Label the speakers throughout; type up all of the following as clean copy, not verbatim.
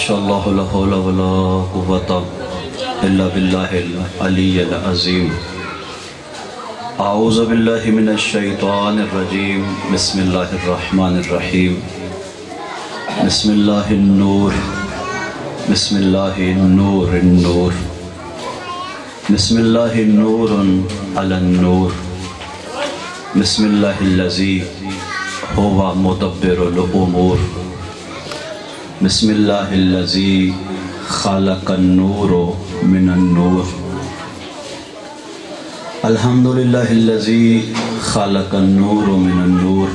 Speaker 1: شاء اللہ لا حول ولا قوۃ الا باللہ العلی العظیم۔ اعوذ باللہ من الشیطان الرجیم، بسم اللہ الرحمن الرحیم۔ بسم اللہ النور، بسم اللہ النور النور، بسم اللہ نور علی النور، بسم اللہ الذی هو مدبر الامور، بسم اللہ الذی خلق النور من النور، الحمدللہ الذی خلق النور من النور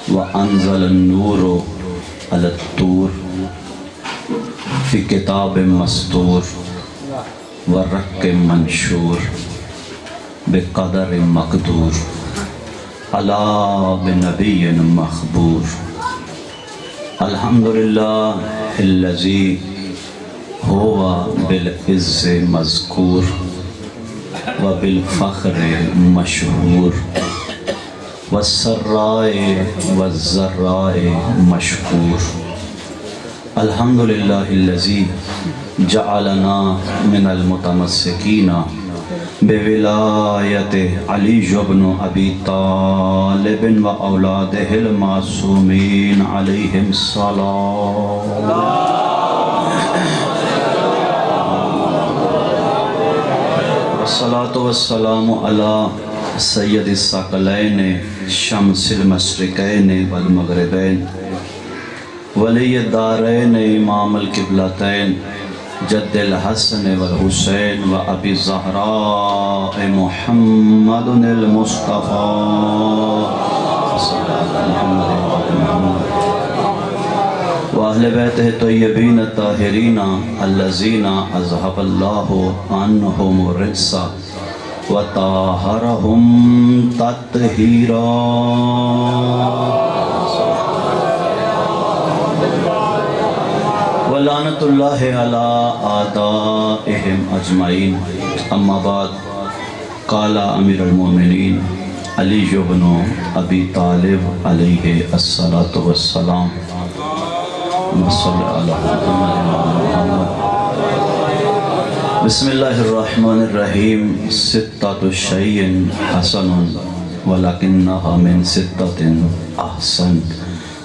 Speaker 1: وانزل النور علی الطور فی کتاب مستور ورق منشور بقدر مقدور علی بنبی مخبور، الحمدللہ الذی هو بالعز مذکور وبالفخر مشہور والسراء والضراء مشکور، الحمدللہ الذی جعلنا من المتمسکین بولایت علی بن ابی طالب و اولادہ المعصومین علیہم السلام۔ والصلاة والسلام علی سید الثقلین شمس المشرقین والمغربین ولی الدارین امام القبلتین جد الحسن والحسین و ابی الزہراء محمد المصطفیٰ و اہل بیتہ طیبین الطاہرین الذین اذہب اللہ عنہم الرجس و طہرہم تطہیرا۔ ولعنت اللہ علی اعدائہم اجمعین، اما بعد، قال امیر المومنین علی بن ابی طالب علیہ الصلاۃ والسلام، صلی اللہ علیہ بسم اللہ الرحمن الرحیم، ستۃ شیء حسن ولکنھا من ستۃ احسن۔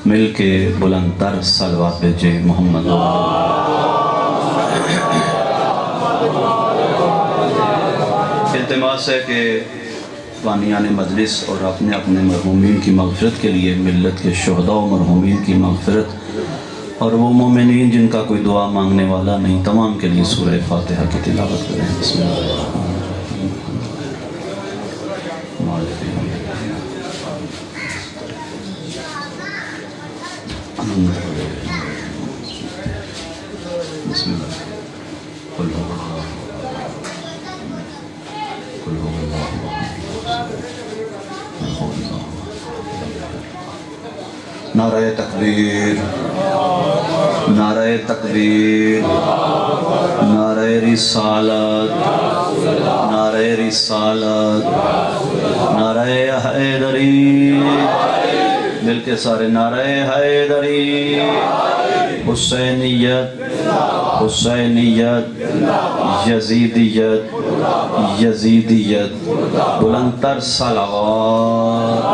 Speaker 1: مل کے بلند تر صلوات بھیجے محمد۔ التماس ہے کہ بانیان مجلس اور اپنے اپنے مرحومین کی مغفرت کے لیے ملت کے شہداء و مرحومین کی مغفرت، اور وہ مومنین جن کا کوئی دعا مانگنے والا نہیں، تمام کے لیے سورہ فاتحہ کی تلاوت کریں۔ بسم اللہ بسم اللہ قل هو اللہ قل هو اللہ قل هو اللہ۔ نعرہ تکبیر، نعرہ تکبیر، نعرہ رسالت، نعرہ رسالت، نعرہ حیدری، مل کے سارے نعرہ حیدری، حسینیت، حسینیت، یزیدیت، یزیدیت، بلند تر صلوات۔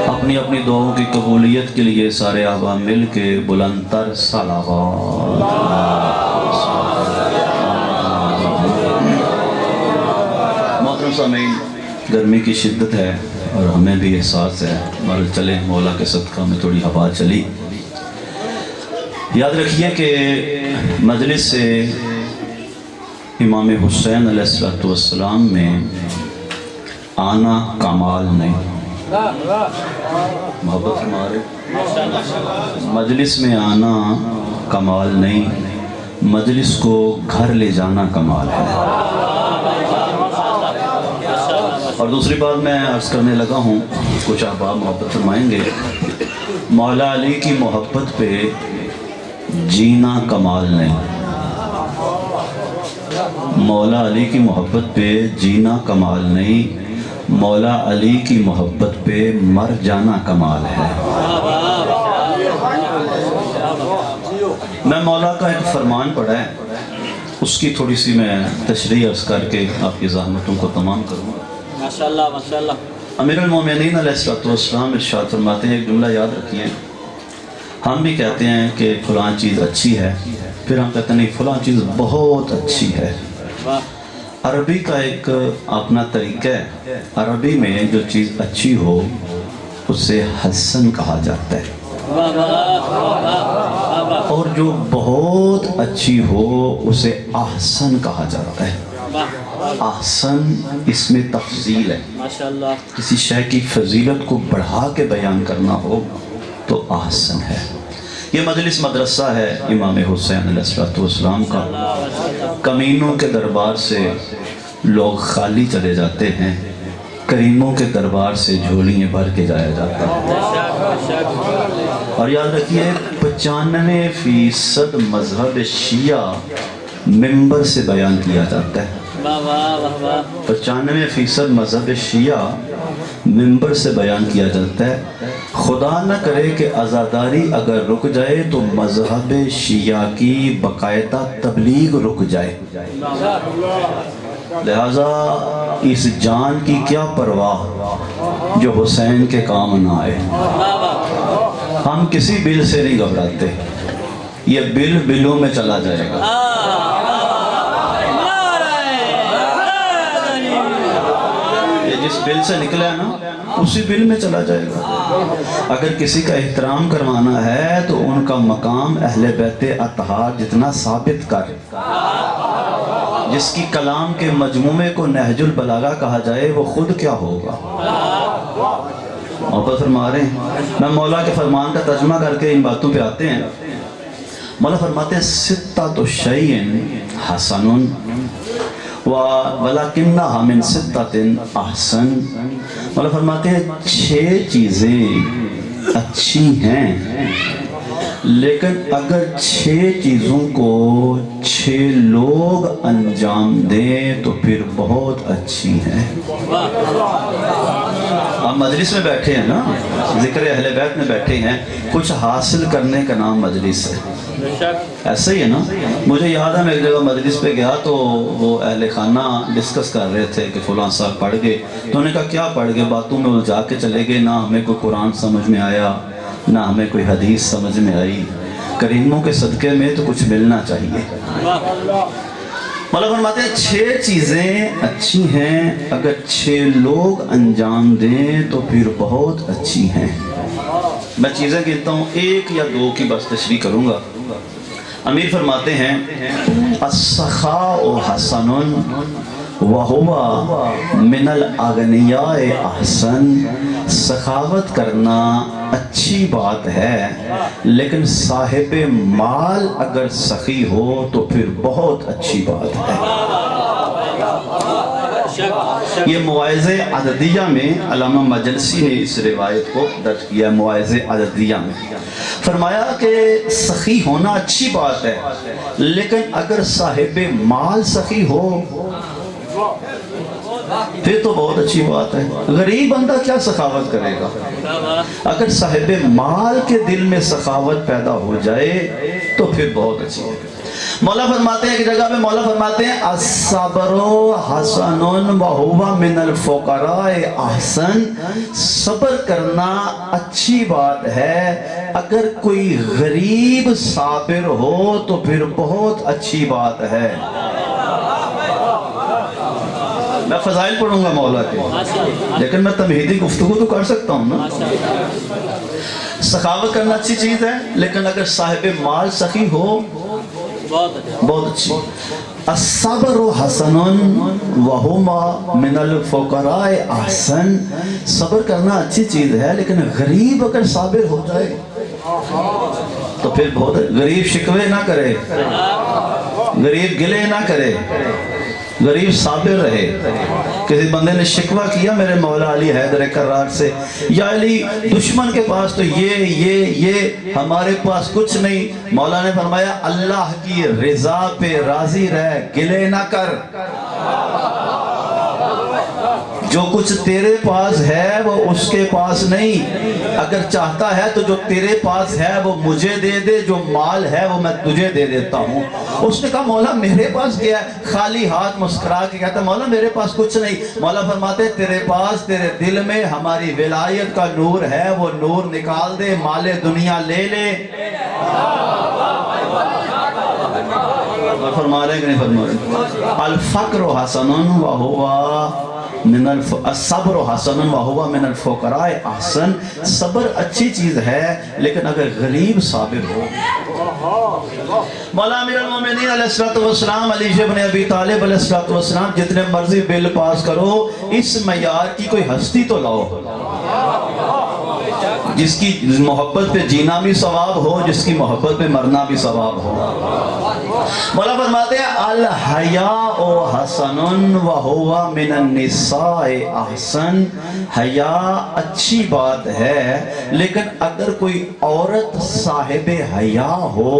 Speaker 1: اپنی اپنی دعاؤں کی قبولیت کے لیے سارے احباب مل کے بلند تر صلوات۔ محترم سامعین، گرمی کی شدت ہے اور ہمیں بھی احساس ہے، بہرحال چلیں مولا کے صدقہ میں تھوڑی ہوا چلی۔ یاد رکھیے کہ مجلس سے امام حسین علیہ السلام میں آنا کمال نہیں، محبت ہمارے مجلس میں آنا کمال نہیں، مجلس کو گھر لے جانا کمال ہے۔ اور دوسری بات میں عرض کرنے لگا ہوں، کچھ احباب محبت فرمائیں گے، مولا علی کی محبت پہ جینا کمال نہیں، مولا علی کی محبت پہ جینا کمال نہیں، مولا علی کی محبت پہ مر جانا کمال ہے۔ میں مولا کا ایک فرمان پڑھا ہے، اس کی تھوڑی سی میں تشریح عرض کر کے آپ کی زحمتوں کو تمام کروں گا۔
Speaker 2: ماشاءاللہ ماشاءاللہ۔
Speaker 1: امیر المومنین علیہ السلام ارشاد فرماتے ہیں، ایک جملہ یاد رکھیے، ہم بھی کہتے ہیں کہ فلاں چیز اچھی ہے، پھر ہم کہتے ہیں نہیں فلاں چیز بہت اچھی ہے۔ عربی کا ایک اپنا طریقہ ہے، عربی میں جو چیز اچھی ہو اسے حسن کہا جاتا ہے، اور جو بہت اچھی ہو اسے احسن کہا جاتا ہے۔ احسن اس میں تفضیل ہے،
Speaker 2: ماشاءاللہ۔
Speaker 1: کسی شے کی فضیلت کو بڑھا کے بیان کرنا ہو تو احسن ہے۔ یہ مجلس مدرسہ ہے امام حسین علیہ السلام کا۔ کمینوں کے دربار سے لوگ خالی چلے جاتے ہیں، کریموں کے دربار سے جھولیاں بھر کے جایا جاتا ہے۔ اور یاد رکھیے 95% مذہب شیعہ ممبر سے بیان کیا جاتا ہے۔ 95% مذہب شیعہ ممبر سے بیان کیا جاتا ہے۔ خدا نہ کرے کہ عزاداری اگر رک جائے تو مذہب شیعہ کی باقاعدہ تبلیغ رک جائے۔ لہٰذا اس جان کی کیا پرواہ جو حسین کے کام نہ آئے۔ ہم کسی بل سے نہیں گھبراتے، یہ بل بلوں میں چلا جائے گا۔ جس بل سے نکلا ہے نا اسی بل میں چلا جائے گا۔ اگر کسی کا احترام کروانا ہے تو ان کا مقام اہل بیت اطہار جتنا ثابت کر، جس کی کلام کے مجموعے کو نہج البلاغہ کہا جائے وہ خود کیا ہوگا۔ محبت فرما رہے ہیں، میں مولا کے فرمان کا ترجمہ کر کے ان باتوں پہ آتے ہیں۔ مولا فرماتے ہیں ستۃ شیء حسن وَلَكِنَّهَا مِن سِتَّةٍ احسن۔ مولا فرماتے ہیں 6 چیزیں اچھی ہیں، لیکن اگر 6 چیزوں کو 6 لوگ انجام دیں تو پھر بہت اچھی ہیں۔ آپ مجلس میں بیٹھے ہیں نا، ذکر اہل بیت میں بیٹھے ہیں، کچھ حاصل کرنے کا نام مجلس ہے، ایسا ہی ہے نا۔ مجھے یاد ہے میں ایک جگہ مجلس پہ گیا تو وہ اہل خانہ ڈسکس کر رہے تھے کہ فلاں صاحب پڑھ گئے، تو انہوں نے کہا کیا پڑھ گئے، باتوں میں الجھا کے چلے گئے، نہ ہمیں کوئی قرآن سمجھ میں آیا نہ ہمیں کوئی حدیث سمجھ میں آئی۔ کریموں کے صدقے میں تو کچھ ملنا چاہیے۔ مولا فرماتے ہیں 6 چیزیں اچھی ہیں، اگر 6 لوگ انجام دیں تو پھر بہت اچھی ہیں۔ میں چیزیں گنتا ہوں، 1 یا 2 کی بس تشریح کروں گا۔ امیر فرماتے ہیں السخاء حسن وَهُوَ مِنَ الْأَغْنِيَاءِ احسن۔ سخاوت کرنا اچھی بات ہے، لیکن صاحب مال اگر سخی ہو تو پھر بہت اچھی بات ہے۔ یہ مواعظ عددیہ میں علامہ مجلسی نے اس روایت کو درج کیا، مواعظ عددیہ میں فرمایا کہ سخی ہونا اچھی بات ہے، لیکن اگر صاحب مال سخی ہو پھر تو بہت اچھی بات ہے۔ غریب بندہ کیا سخاوت کرے گا؟ اگر صاحب مال کے دل میں سخاوت پیدا ہو جائے تو پھر بہت اچھی ہے۔ مولا فرماتے ہیں ایک جگہ پہ، مولا فرماتے ہیں الصبر حسن وَهُوَ مِنَ الْفُقَرَاءِ احسن۔ صبر کرنا اچھی بات ہے، اگر کوئی غریب صابر ہو تو پھر بہت اچھی بات ہے۔ میں فضائل پڑھوں گا مولا کے، لیکن میں تمہیدی گفتگو تو کر سکتا ہوں نا۔ سخاوت کرنا اچھی چیز ہے، لیکن اگر صاحب مال سخی ہو بہت اچھی۔ الصبر حسن وَهُمَا مِنَ الْفُقَرَاءِ احسن۔ صبر کرنا اچھی چیز ہے، لیکن غریب اگر صابر ہو جائے تو پھر بہت، غریب شکوے نہ کرے، غریب گلے نہ کرے، غریب صابر رہے۔ کسی بندے نے شکوہ کیا میرے مولا علی حیدر کرار سے، یا علی دشمن کے پاس تو یہ ہمارے پاس کچھ نہیں۔ مولا نے فرمایا اللہ کی رضا پہ راضی رہ، گلے نہ کر۔ جو کچھ تیرے پاس ہے وہ اس کے پاس نہیں، اگر چاہتا ہے تو جو تیرے پاس ہے وہ مجھے دے دے، جو مال ہے وہ میں تجھے دے دیتا ہوں۔ اس نے کہا مولا میرے پاس کیا ہے؟ خالی ہاتھ مسکرا کے کہتا مولا میرے پاس کچھ نہیں۔ مولا فرماتے تیرے پاس، تیرے دل میں ہماری ولایت کا نور ہے، وہ نور نکال دے، مال دنیا لے لے۔ فرما رہے کہ نہیں فرما رہے؟ الفقر حسن وہوا من الصبر حسن وہوا من الفقراء احسن۔ صبر اچھی چیز ہے لیکن اگر غریب صابر ہو۔ مولا امیر المومنین علیہ السلام علی بن ابی طالب علیہ السلام جتنے مرضی بل پاس کرو، اس معیار کی کوئی ہستی تو لاؤ جس کی محبت پہ جینا بھی ثواب ہو، جس کی محبت پہ مرنا بھی ثواب ہو۔ مولا فرماتے ہیں الحیاء حسن وہو من النساء احسن۔ حیاء اچھی بات ہے لیکن اگر کوئی عورت صاحب حیاء ہو،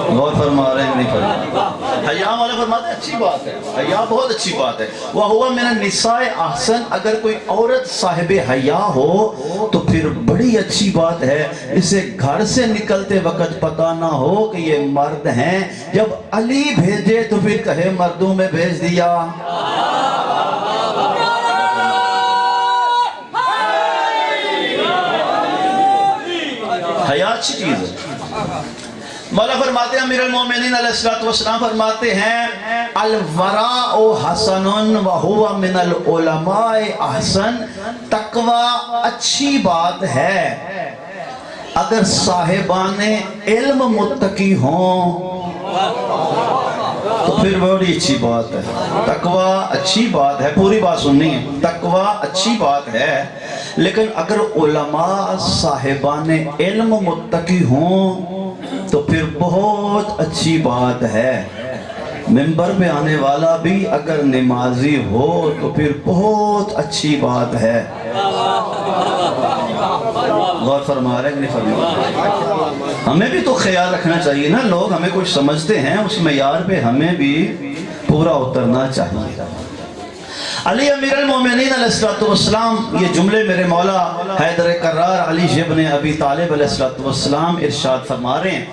Speaker 1: غور فرما رہے ہیں نہیں فرما؟ حیاء مولا فرماتے ہیں اچھی بات ہے، حیاء بہت اچھی بات ہے۔ وَهُوَ مِنَ النِّسَاءِ احسن، اگر کوئی عورت صاحب حیاء ہو تو پھر بڑی اچھی بات ہے۔ اسے گھر سے نکلتے وقت پتہ نہ ہو کہ یہ مرد ہیں، جب علی بھیجے تو پھر کہے مردوں میں بھیج دیا۔ حیاء اچھی چیز ہے۔ مولا فرماتے ہیں امیر المومنین علیہ السلام فرماتے ہیں الوراء حسن وہو من العلماء احسن۔ تقوی اچھی بات ہے اگر صاحبان علم متقی ہوں تو پھر بڑی اچھی بات ہے۔ تقوی اچھی بات ہے، پوری بات سننی ہے۔ تقوی اچھی بات ہے لیکن اگر علماء صاحبان علم متقی ہوں تو پھر بہت اچھی بات ہے۔ منبر پہ آنے والا بھی اگر نمازی ہو تو پھر بہت اچھی بات ہے۔ غور فرما رہے ہیں کہ نہیں فرما رہے؟ ہمیں بھی تو خیال رکھنا چاہیے نا، لوگ ہمیں کچھ سمجھتے ہیں اس معیار پہ ہمیں بھی پورا اترنا چاہیے۔ علی امیر المومنین علیہ السلام، یہ جملے میرے مولا حیدر کرار علی بن ابی طالب علیہ السلام ارشاد فرما رہے ہیں۔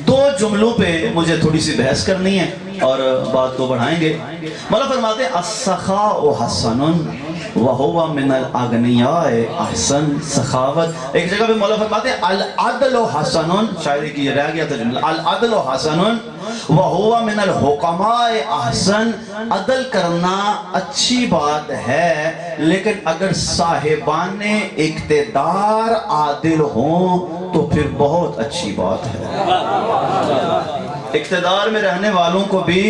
Speaker 1: دو جملوں پہ مجھے تھوڑی سی بحث کرنی ہے اور بات کو بڑھائیں گے۔ مولا فرماتے ہیں السخاء حسن وہو من الاغنیاء احسن۔ سخاوت، ایک جگہ پہ مولا فرماتے ہیں العدل حسن، شاعری کی یہ رہ گیا تھا جملہ، العدل حسن وہو من الحکماء احسن۔ عدل کرنا اچھی بات ہے لیکن اگر صاحبان اقتدار عادل ہوں تو پھر بہت اچھی بات ہے۔ اقتدار میں رہنے والوں کو بھی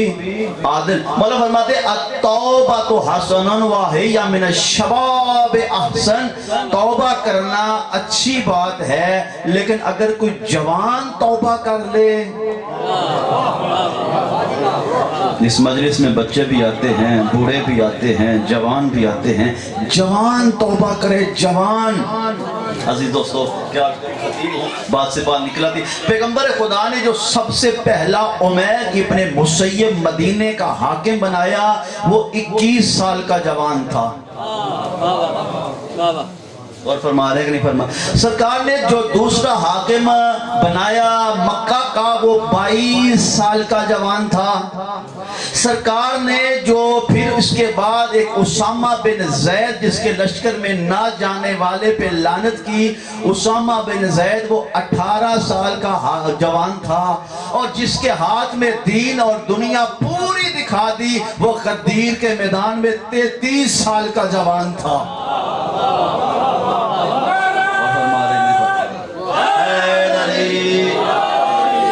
Speaker 1: عادل۔ مولا فرماتے ہیں التوبۃ حسن وہی من الشباب احسن۔ توبہ کرنا اچھی بات ہے لیکن اگر کوئی جوان توبہ کر لے۔ اس مجلس میں بچے بھی آتے ہیں، بوڑھے بھی آتے ہیں، جوان بھی آتے ہیں۔ جوان توبہ کرے، جوان۔ عزیز دوستو، کیا بات سے بات نکلا تھی؟ پیغمبر خدا نے جو سب سے پہلا عمیر ابن مسیب مدینے کا حاکم بنایا وہ 21 سال کا جوان تھا۔ اور فرما رہے کہ نہیں فرما؟ سرکار نے جو دوسرا حاکم بنایا مکہ کا وہ 22 سال کا جوان تھا۔ سرکار نے جو پھر اس کے بعد ایک اسامہ بن زید جس کے لشکر میں نہ جانے والے پہ لعنت کی، اسامہ بن زید وہ 18 سال کا جوان تھا، اور جس کے ہاتھ میں دین اور دنیا پوری دکھا دی وہ غدیر کے میدان میں 33 سال کا جوان تھا۔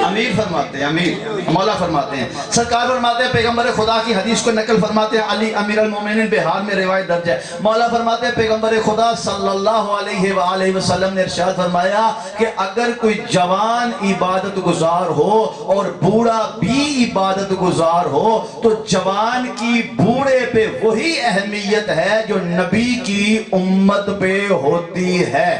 Speaker 1: امیر فرماتے ہیں، امیر مولا فرماتے ہیں، سرکار فرماتے ہیں، پیغمبر خدا کی حدیث کو نقل فرماتے ہیں، علی امیر المومنین بہار میں روایت درج ہے۔ مولا فرماتے ہیں پیغمبر خدا صلی اللہ علیہ وآلہ وسلم نے ارشاد فرمایا کہ اگر کوئی جوان عبادت گزار ہو اور بوڑھا بھی عبادت گزار ہو تو جوان کی بوڑھے پہ وہی اہمیت ہے جو نبی کی امت پہ ہوتی ہے۔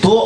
Speaker 2: 2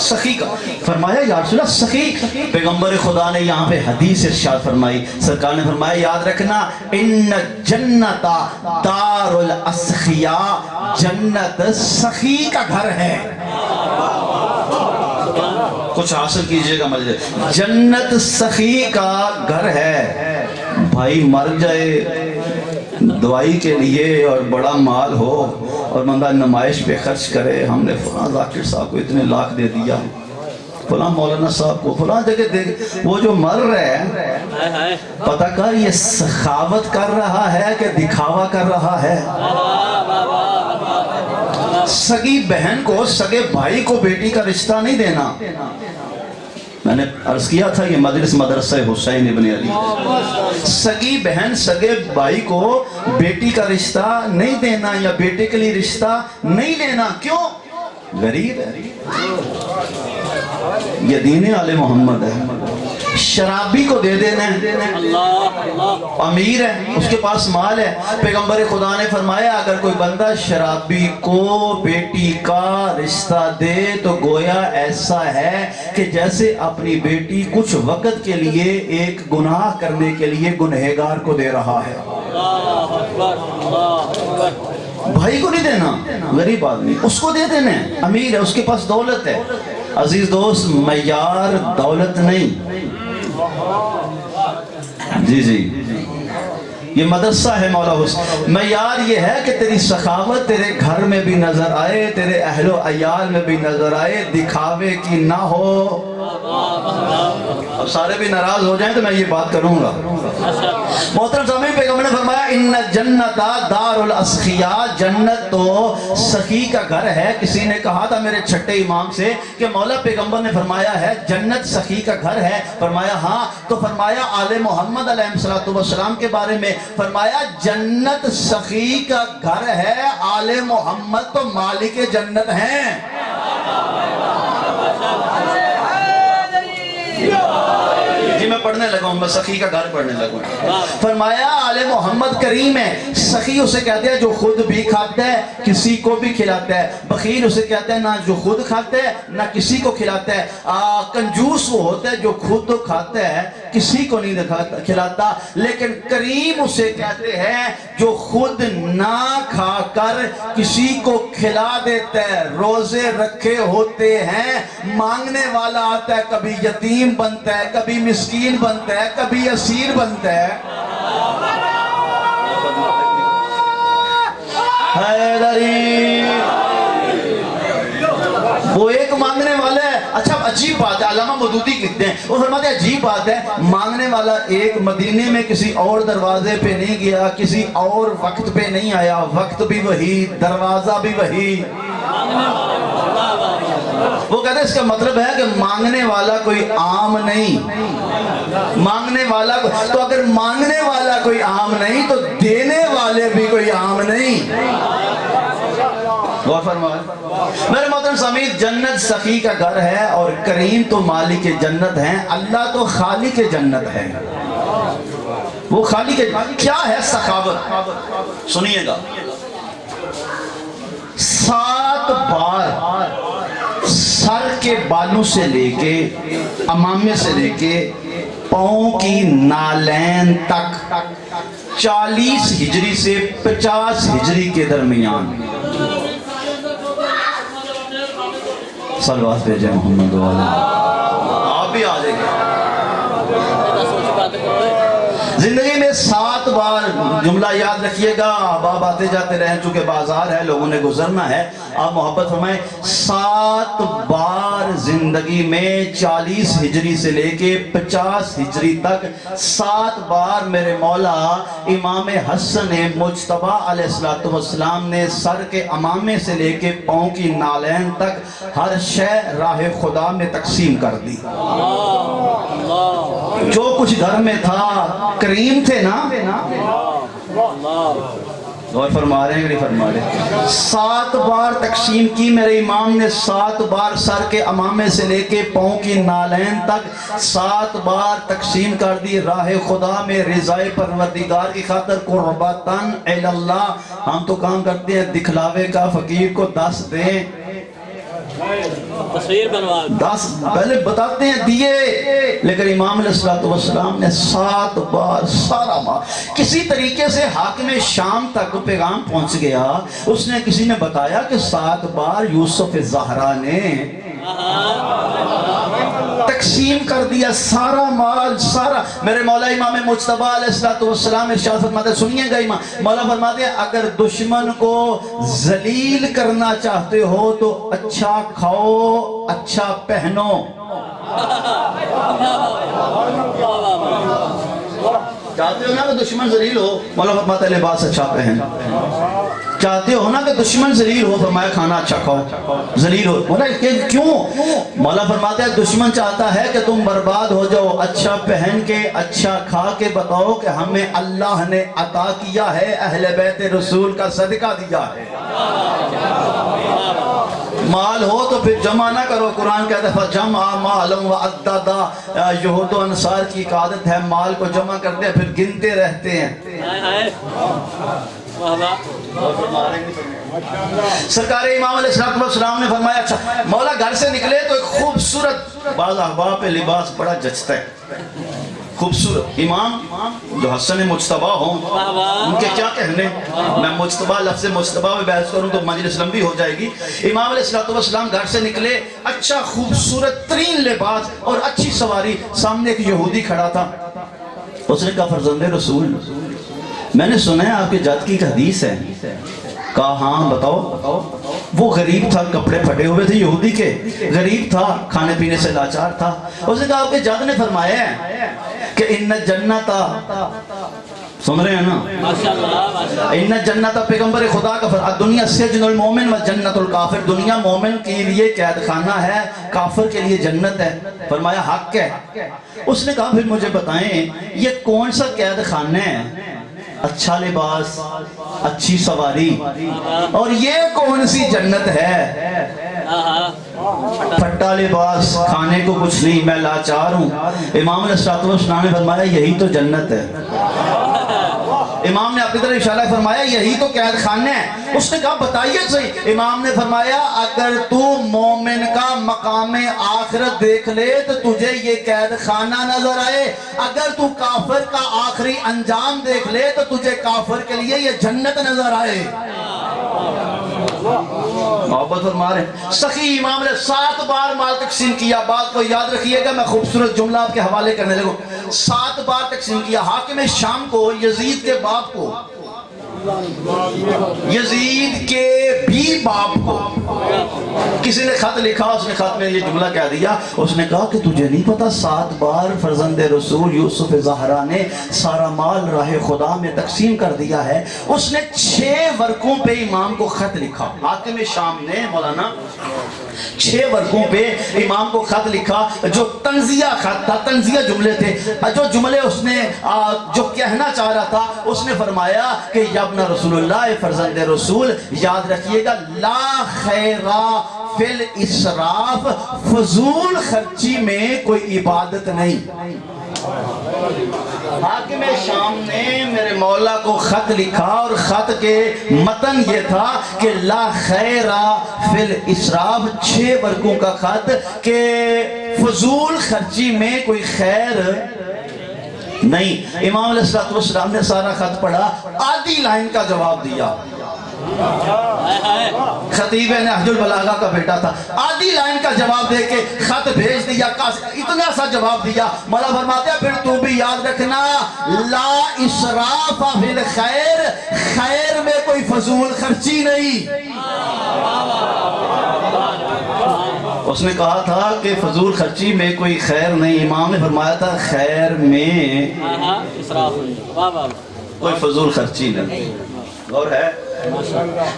Speaker 2: سخی کا فرمایا یا رسول اللہ سخی پیغمبر خدا نے یہاں پہ حدیث ارشاد فرمائی سرکار نے فرمایا یاد رکھنا ان جنت دار الاسخیاء جنت سخی کا گھر ہے کچھ حاصل کیجئے گا مجھے جنت سخی کا گھر ہے بھائی مر جائے دوائی کے لیے اور بڑا مال ہو اور بندہ نمائش پہ خرچ کرے ہم نے فلاں ذاکر صاحب کو اتنے لاکھ دے دیا فلاں مولانا صاحب کو فلاں جگہ دے وہ جو مر رہے ہیں پتہ کر یہ سخاوت کر رہا ہے کہ دکھاوا کر رہا ہے سگی بہن کو سگے بھائی کو بیٹی کا رشتہ نہیں دینا میں نے عرض کیا تھا یہ مجلس مدرسہ حسین ابن علی سگی بہن سگے بھائی کو بیٹی کا رشتہ نہیں دینا یا بیٹے کے لیے رشتہ نہیں لینا کیوں غریب ہے یہ دین آل محمد ہے شرابی کو دے دینا امیر ہے اس کے پاس مال ہے پیغمبر خدا نے فرمایا اگر کوئی بندہ شرابی کو بیٹی کا رشتہ دے تو گویا ایسا ہے کہ جیسے اپنی بیٹی کچھ وقت کے لیے ایک گناہ کرنے کے لیے گنہگار کو دے رہا ہے بھائی کو نہیں دینا غریب آدمی اس کو دے دینا امیر ہے اس کے پاس دولت ہے عزیز دوست معیار دولت نہیں جی یہ مدرسہ ہے مولا حسین معیار یہ ہے کہ تیری سخاوت تیرے گھر میں بھی نظر آئے تیرے اہل و عیال میں بھی نظر آئے دکھاوے کی نہ ہو اب سارے بھی ناراض ہو جائیں تو میں یہ بات کروں گا محترم سامعین پیغمبر نے فرمایا ان جنت دار الاسخیاء جنت تو سخی کا گھر ہے کسی نے کہا تھا میرے چھٹے امام سے کہ مولا پیغمبر نے فرمایا ہے جنت سخی کا گھر ہے فرمایا ہاں تو فرمایا آل محمد علیہ السلام کے بارے میں فرمایا جنت سخی کا گھر ہے آل محمد تو مالک جنت ہیں جی میں پڑھنے لگا ہوں میں سخی کا گھر پڑھنے لگا ہوں فرمایا آل محمد کریم ہے سخی اسے کہتے ہیں جو خود بھی کھاتا ہے کسی کو بھی کھلاتا ہے بخیل اسے کہتے ہیں نہ جو خود کھاتا ہے نہ کسی کو کھلاتا ہے کنجوس وہ ہوتا ہے جو خود تو کھاتا ہے کسی کو نہیں کھلاتا لیکن کریم اسے کہتے ہیں جو خود نہ کھا کر کسی کو کھلا دیتا ہے روزے رکھے ہوتے ہیں مانگنے والا آتا ہے کبھی یتیم بنتا ہے کبھی مسکین بنتا ہے کبھی اسیر بنتا ہے حیدری وہ ایک مانگنے والا ہے اچھا عجیب بات ہے علامہ مودودی کہتے ہیں وہ فرماتے ہیں عجیب بات ہے مانگنے والا ایک مدینے میں کسی اور دروازے پہ نہیں گیا کسی اور وقت پہ نہیں آیا وقت بھی وہی دروازہ بھی وہی وہ کہتے ہیں اس کا مطلب ہے کہ مانگنے والا کوئی عام نہیں مانگنے والا تو اگر مانگنے والا کوئی عام نہیں تو دینے والے بھی کوئی عام نہیں غور فرمائے میرے محترم سامعین جنت سخی کا گھر ہے اور کریم تو مالک جنت ہیں اللہ تو خالق جنت ہے وہ خالق کیا ہے سخاوت سنیے گا 7 بار سر کے بالوں سے لے کے امامے سے لے کے پاؤں کی نالین تک 40 ہجری سے 50 ہجری کے درمیان صلوات بھیجیں محمد والا آپ بھی آ جائیں گے زندگی میں 7 بار جملہ یاد رکھیے گا آپ آتے جاتے رہیں چونکہ بازار ہے لوگوں نے گزرنا ہے آپ محبت فرمائیں 7 بار زندگی میں 40 ہجری سے لے کے 50 ہجری تک 7 بار میرے مولا امام حسن مجتبی علیہ السلام نے سر کے امامے سے لے کے پاؤں کی نالین تک ہر شے راہ خدا میں تقسیم کر دی جو کچھ گھر میں تھا کریم تھے نا غور فرما رہے ہیں کہ نہیں فرما رہے 7 بار تقسیم کی میرے امام نے 7 بار سر کے امامے سے لے کے پاؤں کی نالین تک 7 بار تقسیم کر دی راہ خدا میں رضائے پروردگار کی خاطر قربتاً اللہ ہم تو کام کرتے ہیں دکھلاوے کا فقیر کو 10 دیں
Speaker 3: تصویر بنوا
Speaker 2: 10 پہلے بتاتے ہیں دیے، لیکن امام علیہ السلام نے 7 بار سارا مال، کسی طریقے سے حاکم شام تک پیغام پہنچ گیا، اس نے کسی نے بتایا کہ 7 بار یوسف زہرا نے تقسیم کر دیا سارا مال سارا۔ میرے مولا امام مجتبی علیہ السلام ارشاد فرماتے، سنیے گا امام مولا فرماتے ہیں اگر دشمن کو ذلیل کرنا چاہتے ہو تو اچھا کھاؤ اچھا پہنو۔ چاہتے ہو نا کہ دشمن ذلیل ہو، مولا فرماتا ہے لباس اچھا پہن۔ چاہتے ہو نا کہ دشمن ذلیل ہو، فرمایا کھانا اچھا کھاؤ۔ ذلیل ہو، مولا کیوں؟ مولا فرماتا ہے دشمن چاہتا ہے کہ تم برباد ہو جاؤ، اچھا پہن کے اچھا کھا کے بتاؤ کہ ہمیں اللہ نے عطا کیا ہے، اہل بیت رسول کا صدقہ دیا ہے۔ مال ہو تو پھر جمع نہ کرو، قرآن کہتا ہے فَجَمْعَ مَالًا وَعَدَّدَ۔ یہود و انصار کی ایک عادت ہے، مال کو جمع کرتے ہیں پھر گنتے رہتے ہیں۔ سرکار امام علیہ السلام نے فرمایا اچھا مولا گھر سے نکلے تو ایک خوبصورت، بعض احباب پہ لباس بڑا جچتا ہے، خوبصورت امام جو حسن مجتبی ہوں ان کے کیا کہنے، میں مجتبی لفظ مجتبی میں بحث کروں تو مجلس لمبی ہو جائے گی۔ امام علیہ السلام گھر سے نکلے، اچھا خوبصورت ترین لباس اور اچھی سواری، سامنے ایک یہودی کھڑا تھا، اس نے کہا فرزند رسول میں نے سنا ہے آپ کے جد کی ایک حدیث ہے۔ کہا ہاں بتاؤ۔ وہ غریب تھا، کپڑے پھٹے ہوئے تھے یہودی کے، غریب تھا، کھانے پینے سے لاچار تھا۔ اس نے کہا آپ کے جد نے فرمایا ہے کہ ان جنت، سن رہے ہیں نا، ان جنت پیغمبر خدا کا دنیا سجن المومن و جنت الکافر، دنیا مومن کے لیے قید خانہ ہے، کافر کے لیے جنت ہے۔ فرمایا حق ہے۔ اس نے کہا پھر مجھے بتائیں یہ کون سا قید خانہ ہے؟ اچھا لباس، اچھی سواری، اور یہ کون سی جنت ہے؟ پھٹا لباس، کھانے کو کچھ نہیں، میں لاچار ہوں۔ امام علیہ السلام نے فرمایا یہی تو جنت ہے۔ امام نے اپنی طرف اشارہ فرمایا یہی تو قید خانہ ہے۔ اس نے کہا بتائیے صحیح۔ امام نے فرمایا اگر تو مومن کا مقام آخرت دیکھ لے تو تجھے یہ قید خانہ نظر آئے، اگر تو کافر کا آخری انجام دیکھ لے تو تجھے کافر کے لیے یہ جنت نظر آئے۔ محبت فرما رہے ہیں۔ سخی امام نے 7 بار مال تقسیم کیا۔ بات کو یاد رکھیے گا، میں خوبصورت جملہ آپ کے حوالے کرنے لگوں۔ 7 بار تقسیم کیا۔ حاکم شام کو، یزید کے باپ کو، یزید کے بھی باپ کو کسی نے خط لکھا، اس نے خط میں یہ جملہ کہہ دیا، اس نے کہا کہ تجھے نہیں پتا 7 بار فرزند رسول یوسف زہرا نے سارا مال راہ خدا میں تقسیم کر دیا ہے۔ اس نے 6 ورقوں پہ امام کو خط لکھا، حاکم شام نے مولانا 6 ورقوں پہ امام کو خط لکھا، جو تنزیہ خط تھا، تنزیہ جملے تھے، جو جملے اس نے جو کہنا چاہ رہا تھا، اس نے فرمایا کہ یا ابن رسول اللہ، فرزند رسول یاد رکھیے گا، لا خیرہ فی الاسراف، فضول خرچی میں کوئی عبادت نہیں۔ حاکم شام نے میرے مولا کو خط لکھا اور خط کے متن یہ تھا کہ لا خیرہ فی الاسراف، 6 ورقوں کا خط کہ فضول خرچی میں کوئی خیر نہیں۔ امام علیہ السلام نے سارا خط پڑھا، آدھی لائن کا جواب دیا۔ خطیب نہج البلاغہ کا بیٹا تھا، آدھی لائن کا جواب دے کے خط بھیج دیا، اتنا سا جواب دیا۔ مولا فرماتے ہیں پھر تو بھی یاد رکھنا، لا اسراف فی الخیر، خیر میں کوئی فضول خرچی نہیں۔ اس نے کہا تھا کہ فضول خرچی میں کوئی خیر نہیں، امام نے فرمایا تھا خیر میں کوئی فضول خرچی نہیں۔ غور ہے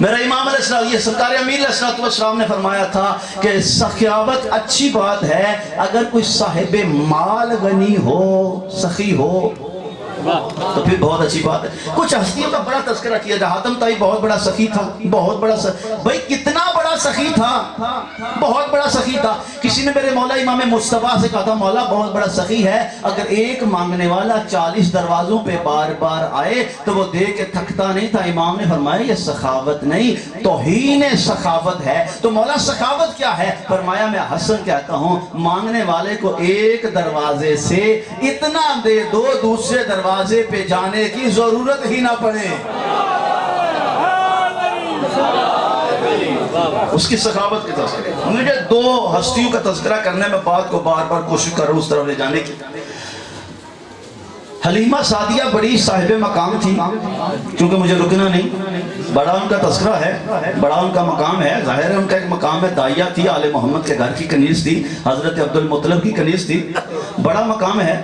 Speaker 2: میرا امام علیہ السلام، یہ سرکار امیر علیہ السلام نے فرمایا تھا کہ سخاوت اچھی بات ہے، اگر کوئی صاحب مال غنی ہو، سخی ہو، تو پھر بہت اچھی بات ہے. کچھ ہستیوں کا بڑا تذکرہ کیا جائے. حاتم طائی بہت بڑا سخی تھا, بہت بڑا بھائی کتنا بڑا سخی تھا, بہت بڑا سخی تھا. کسی نے میرے مولا امام مصطفیٰ سے کہا تھا مولا بہت بڑا سخی ہے, اگر ایک مانگنے والا 40 دروازوں پہ بار بار آئے تو وہ دے کے تھکتا نہیں تھا. امام نے فرمایا یہ سخاوت نہیں, توہین سخاوت ہے. تو مولا سخاوت کیا ہے؟ فرمایا میں حسن کہتا ہوں مانگنے والے کو ایک دروازے سے اتنا دے دو دوسرے دروازے پہ جانے کی ضرورت ہی نہ پڑے. اس کی سخاوت کی تذکرہ. مجھے 2 ہستیوں کا تذکرہ کرنے میں بات کو بار بار کوشش کر رہا ہوں اس طرف لے جانے کی. حلیمہ سعدیہ بڑی صاحب مقام تھی, کیونکہ مجھے رکنا نہیں, بڑا ان کا تذکرہ ہے, بڑا ان کا مقام ہے, ظاہر ہے ان کا ایک مقام ہے. داعیہ تھی, آل محمد کے گھر کی کنیز تھی, حضرت عبد المطلب کی کنیز تھی, بڑا مقام ہے.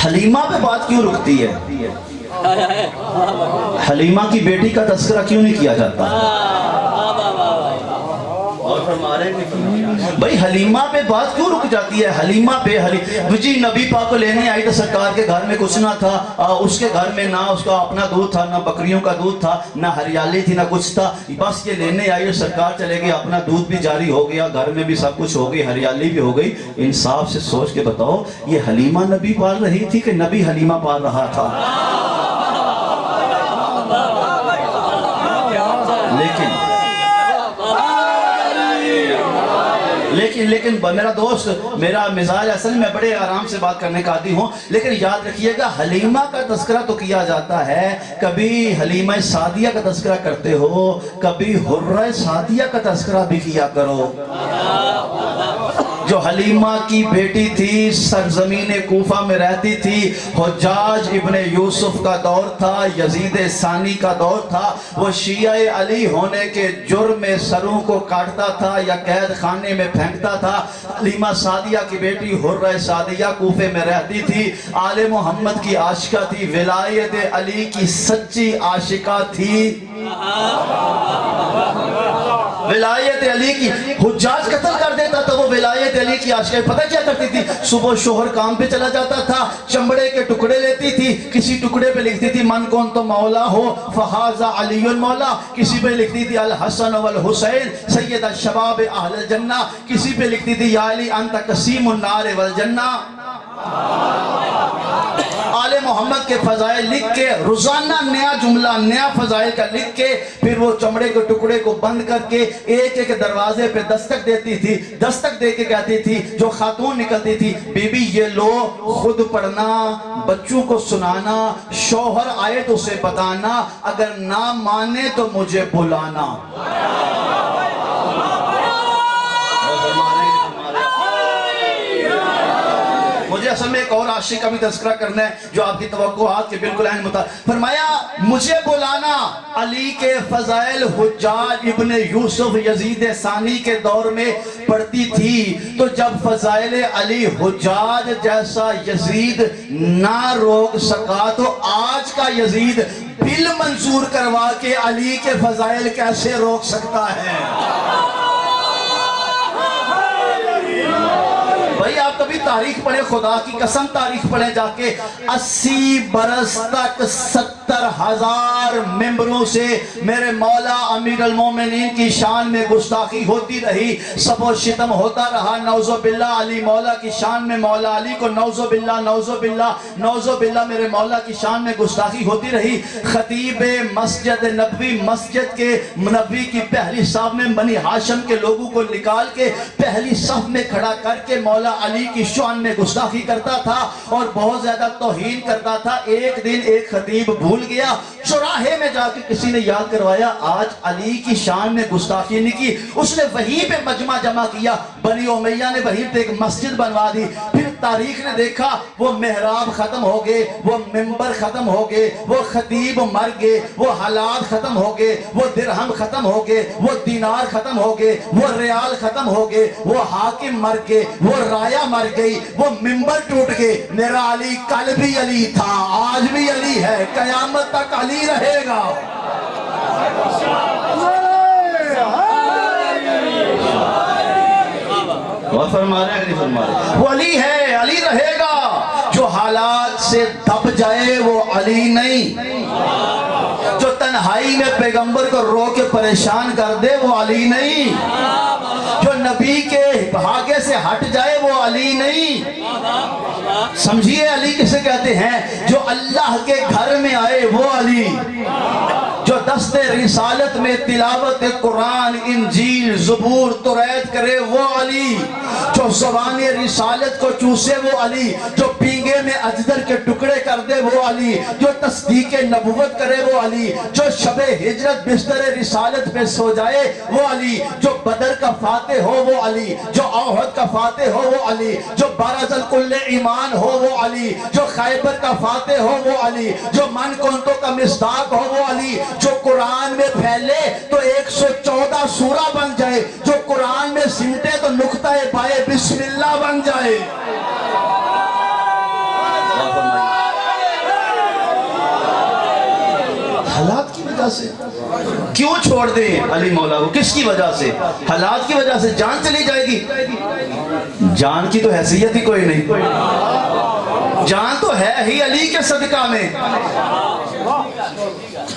Speaker 2: حلیمہ پہ بات کیوں رکتی ہے؟ حلیمہ کی بیٹی کا تذکرہ کیوں نہیں کیا جاتا؟ اور فرمارے بھئی حلیمہ پہ بات کیوں رک جاتی ہے؟ حلیمہ پہ جی نبی پاک کو لینے آئی تو سرکار کے گھر میں کچھ نہ تھا, اس کے گھر میں نہ اس کا اپنا دودھ تھا, نہ بکریوں کا دودھ تھا, نہ ہریالی تھی, نہ کچھ تھا. بس یہ لینے آئی اور سرکار چلے گئی, اپنا دودھ بھی جاری ہو گیا, گھر میں بھی سب کچھ ہو گئی, ہریالی بھی ہو گئی. انصاف سے سوچ کے بتاؤ یہ حلیمہ نبی پال رہی تھی کہ نبی حلیمہ پال رہا تھا؟ لیکن میرا دوست, میرا مزاج اصل میں بڑے آرام سے بات کرنے کا عادی ہوں, لیکن یاد رکھیے گا حلیمہ کا تذکرہ تو کیا جاتا ہے, کبھی حلیمہ سعدیہ کا تذکرہ کرتے ہو, کبھی حرہ سعدیہ کا تذکرہ بھی کیا کرو. جو حلیمہ کی بیٹی تھی, سرزمین کوفہ میں رہتی تھی, حجاج ابن یوسف کا دور تھا, یزید ثانی کا دور تھا, وہ شیعہ علی ہونے کے جرم میں سروں کو کاٹتا تھا یا قید خانے میں پھینکتا تھا. حلیمہ سعدیہ کی بیٹی حرہ سعدیہ کوفے میں رہتی تھی, آل محمد کی عاشقہ تھی, ولایت علی کی سچی عاشقہ تھی. ولایت علی کی حجاج قتل کر دیتا تھا, وہ ولایت علی کی عاشقہ پتہ کیا کرتی تھی؟ صبح شوہر کام پہ چلا جاتا تھا, چمڑے کے ٹکڑے لیتی تھی, کسی ٹکڑے پہ لکھتی تھی من کون تو مولا ہو فہذا علی مولا, کسی پہ لکھتی تھی الحسن والحسین سید الشباب اہل الجنہ, کسی پہ لکھتی تھی یا علی انت قسیم النار والجنہ. آل محمد کے فضائل لکھ کے روزانہ نیا جملہ, نیا فضائل کا لکھ کے, پھر وہ چمڑے کے ٹکڑے کو بند کر کے ایک ایک دروازے پہ دستک دیتی تھی. دستک دے کے کہتی تھی, جو خاتون نکلتی تھی, بی بی یہ لو, خود پڑھنا, بچوں کو سنانا, شوہر آئے تو اسے بتانا, اگر نہ مانے تو مجھے بلانا. مجھے اصل میں ایک اور عاشق کا بھی تذکرہ کرنا ہے جو آپ کی توقعات کے بالکل عین مطابق. فرمایا مجھے بلانا. علی کے فضائل حجاج ابن یوسف یزید ثانی کے دور میں پڑھتی تھی, تو جب فضائل علی حجاج جیسا یزید نہ روک سکا تو آج کا یزید بل منظور کروا کے علی کے فضائل کیسے روک سکتا ہے؟ بھائی آپ کبھی تاریخ پڑھیں, خدا کی قسم تاریخ پڑھیں جا کے, 80 برس تک 70,000 ممبروں سے میرے مولا امیر المومنین کی شان میں گستاخی ہوتی رہی, سب و شتم ہوتا رہا. نعوذ باللہ علی مولا کی شان میں مولا علی کو نعوذ باللہ نعوذ باللہ نعوذ باللہ میرے مولا کی شان میں گستاخی ہوتی رہی. خطیب مسجد نبوی, مسجد کے نبوی کی پہلی صف میں بنی ہاشم کے لوگوں کو نکال کے پہلی صف میں کھڑا کر کے مولا علی کی شان میں گستاخی کرتا تھا اور بہت زیادہ توہین کرتا تھا. ایک دن ایک خطیب بھول گیا, چوراہے میں جا کے کسی نے یاد کروایا آج علی کی شان میں گستاخی نہیں کی. اس نے وہیں پہ مجمع جمع کیا, بنی امیہ نے وہیں پہ ایک مسجد بنوا دی. پھر تاریخ نے دیکھا وہ محراب ختم ہو گئے, وہ ممبر ختم ہو گئے, وہ خطیب مر گئے, وہ حالات ختم ہو گئے, وہ درہم ختم ہو گئے, وہ دینار ختم ہو گئے, وہ ریال ختم ہو گئے, وہ حاکم مر گئے, وہ رایا مر گئی, وہ ممبر ٹوٹ گئے. میرا علی کل بھی علی تھا, آج بھی علی ہے, قیامت تک علی رہے گا. وہ فرما رہے ہیں, وہ علی ہے, علی رہے گا. جو حالات سے دب جائے وہ علی نہیں، جو تنہائی میں پیغمبر کو رو کے پریشان کر دے وہ علی نہیں، جو نبی کے بھاگے سے ہٹ جائے وہ علی نہیں۔ سمجھیے علی کسے کہتے ہیں؟ جو اللہ کے گھر میں آئے وہ علی، جو دست رسالت میں تلاوت قرآن انجیل زبور توریت کرے وہ علی، جو زبان رسالت کو چوسے وہ علی، جو پینگے میں اجدر کے ٹکڑے کر دے وہ علی، جو تصدیق نبوت کرے وہ علی، جو شب ہجرت بستر رسالت پہ سو جائے وہ علی، جو بدر کا فاتح ہو وہ علی، جو احد کا فاتح ہو وہ علی، جو بارز الکل ایمان ہو وہ علی، جو خیبر کا فاتح ہو وہ علی، جو من کنتوں کا مصداق ہو وہ علی، جو قرآن میں پھیلے تو 114 سورہ بن جائے، جو قرآن میں سمٹے تو نقطہ پائے بسم اللہ بن جائے۔ حالات کی وجہ سے کیوں چھوڑ دیں علی مولا کو؟ کس کی وجہ سے؟ حالات کی وجہ سے۔ جان چلی جائے گی، جان کی تو حیثیت ہی کوئی نہیں، جان تو ہے ہی علی کے صدقہ میں۔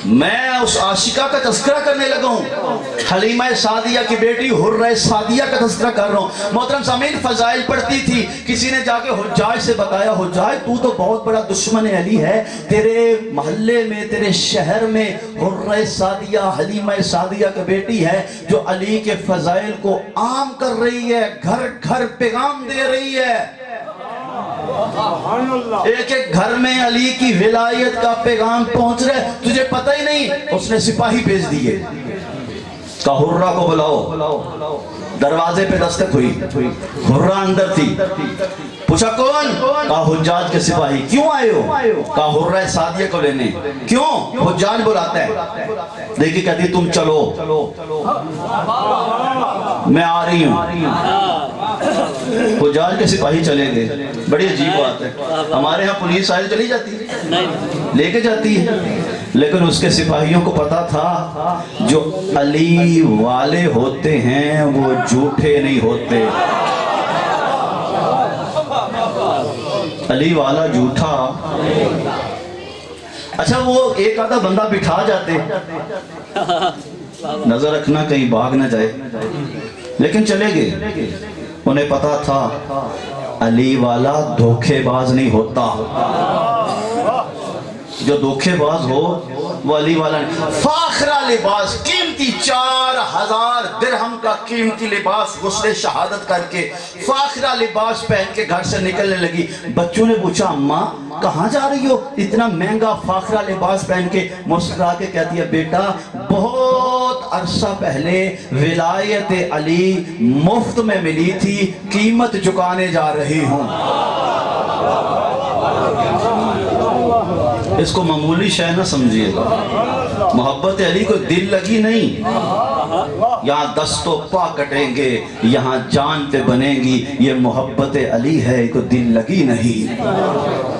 Speaker 2: میں اس عاشقہ کا تذکرہ کرنے لگا ہوں، حلیمہ سعدیہ کی بیٹی حرہ سعدیہ کا تذکرہ کر رہا ہوں۔ محترم سامعین، فضائل پڑھتی تھی، کسی نے جا کے حجاج سے بتایا، حجاج تو تو بہت بڑا دشمن علی ہے، تیرے محلے میں تیرے شہر میں حرہ سعدیہ حلیمہ سعدیہ کی بیٹی ہے جو علی کے فضائل کو عام کر رہی ہے، گھر گھر پیغام دے رہی ہے، ایک ایک گھر میں علی کی ولایت کا پیغام پہنچ رہا ہے، تجھے پتہ ہی نہیں۔ اس نے سپاہی بھیج دیے، کہا حرہ کو بلاؤ۔ دروازے پہ دستک ہوئی، حرہ اندر تھی، پوچھا کون؟ کہا حجاج کے سپاہی۔ کیوں آئے ہو؟ کہا حرہ سعدیہ کو لینے۔ کیوں؟ حجاج بلاتا ہے۔ دیکھی کہتی تم چلو، میں آ رہی ہوں۔ حجاج کے سپاہی چلے گئے۔ بڑی عجیب بات ہے، ہمارے ہاں پولیس آئے چلی جاتی ہے، لے کے جاتی ہے، لیکن اس کے سپاہیوں کو پتا تھا جو علی والے ہوتے ہیں وہ جھوٹے نہیں ہوتے۔ علی والا جھوٹا، اچھا وہ ایک آدھا بندہ بٹھا جاتے، نظر رکھنا کہیں بھاگ نہ جائے، لیکن چلے گئے۔ انہیں پتا تھا علی والا دھوکے باز نہیں ہوتا، جو دھوکے باز ہو وہ علی والا نہیں۔ فاخرہ لباس، قیمتی 4000 درہم کا قیمتی لباس غسل شہادت کر کے فاخرہ لباس پہن کے گھر سے نکلنے لگی۔ بچوں نے پوچھا اماں کہاں جا رہی ہو اتنا مہنگا فاخرہ لباس پہن کے؟ مسکرا کے کہتی ہے بیٹا بہت عرصہ پہلے ولایت علی مفت میں ملی تھی، قیمت چکانے جا رہی ہوں۔ اس کو معمولی شے نہ سمجھیے گا، محبت علی کو دل لگی نہیں، یہاں دست و پا کٹیں گے، یہاں جان پہ بنیں گی، یہ محبت علی ہے، کو دل لگی نہیں۔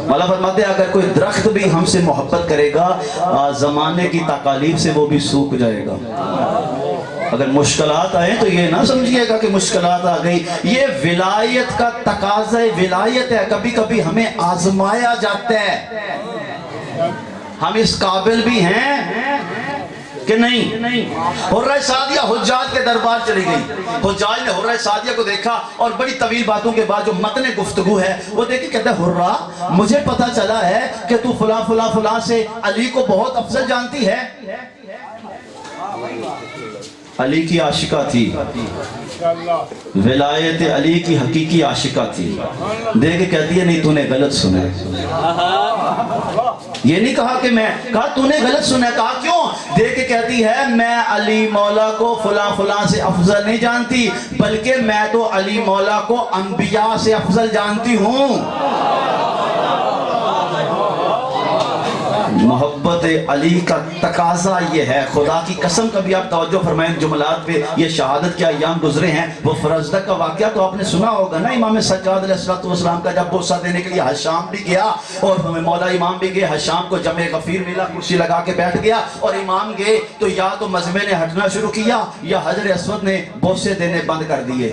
Speaker 2: مولا فرماتے ہیں اگر کوئی درخت بھی ہم سے محبت کرے گا زمانے کی تکالیف سے وہ بھی سوکھ جائے گا۔ اگر مشکلات آئیں تو یہ نہ سمجھیے گا کہ مشکلات آ گئی، یہ ولایت کا تقاضا ولایت ہے، کبھی کبھی ہمیں آزمایا جاتا ہے، ہم اس قابل بھی ہیں کہ نہیں۔ حرہ سعدیہ حجاج کے دربار چلی گئی، حجاج نے حرہ سعدیہ کو دیکھا اور بڑی طویل باتوں کے بعد جو متن گفتگو ہے وہ دیکھی، کہتا ہے حرہ مجھے پتا چلا ہے کہ تو فلاں فلاں فلاں سے علی کو بہت افضل جانتی ہے۔ علی کی عاشقہ تھی، ولایت علی کی حقیقی عاشقہ تھی، دیکھ کے کہتی ہے نہیں تو نے غلط سنا ہے۔ یہ نہیں کہا کہ میں، کہا تو نے غلط سنا ہے، کہا کیوں؟ دیکھ کے کہتی ہے میں علی مولا کو فلاں فلاں سے افضل نہیں جانتی، بلکہ میں تو علی مولا کو انبیاء سے افضل جانتی ہوں۔ محبت علی کا تقاضا یہ ہے، خدا کی قسم کبھی آپ توجہ فرمائیں جملات پہ، یہ شہادت کے ایام گزرے ہیں، وہ فرزدق کا واقعہ تو آپ نے سنا ہوگا نا، امام سجاد علیہ السلام کا جب بوسہ دینے کے لیے حشام بھی گیا اور مولا امام بھی گئے، حشام کو جمع غفیر ملا، کرسی لگا کے بیٹھ گیا اور امام گئے تو یا تو مجمع نے ہٹنا شروع کیا یا حجر اسود نے بوسے دینے بند کر دیے۔